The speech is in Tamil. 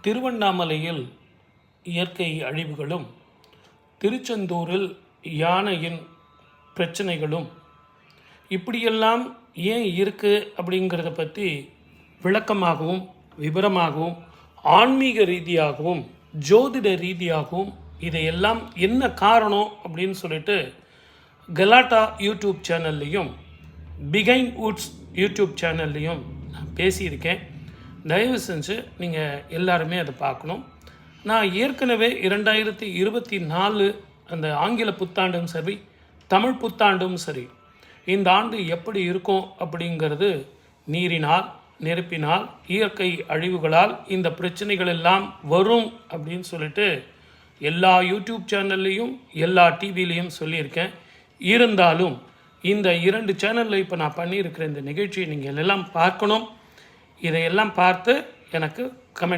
திருவண்ணாமலையில் இயற்கை அழிவுகளும், திருச்செந்தூரில் யானையின் பிரச்சனைகளும் இப்படியெல்லாம் ஏன் இருக்குது அப்படிங்கிறத பற்றி விளக்கமாகவும் விவரமாகவும் ஆன்மீக ரீதியாகவும் ஜோதிட ரீதியாகவும் இதையெல்லாம் என்ன காரணம் அப்படின்னு சொல்லிட்டு கலாட்டா யூடியூப் சேனல்லையும் பிகைன் வுட்ஸ் யூடியூப் சேனல்லையும் நான் பேசியிருக்கேன். தயவு செஞ்சு நீங்கள் எல்லாருமே அதை பார்க்கணும். நான் ஏற்கனவே 2024 அந்த ஆங்கில புத்தாண்டும் சரி, தமிழ் புத்தாண்டும் சரி, இந்த ஆண்டு எப்படி இருக்கும் அப்படிங்கிறது நீரினால், நெருப்பினால், இயற்கை அழிவுகளால் இந்த பிரச்சனைகள் எல்லாம் வரும் அப்படின்னு சொல்லிட்டு எல்லா யூடியூப் சேனல்லையும் எல்லா டிவிலையும் சொல்லியிருக்கேன். இருந்தாலும் இந்த 2 சேனலில் இப்போ நான் பண்ணியிருக்கிற இந்த நிகழ்ச்சியை நீங்கள் எல்லாம் பார்க்கணும். இதையெல்லாம் பார்த்து எனக்கு கமெண்ட்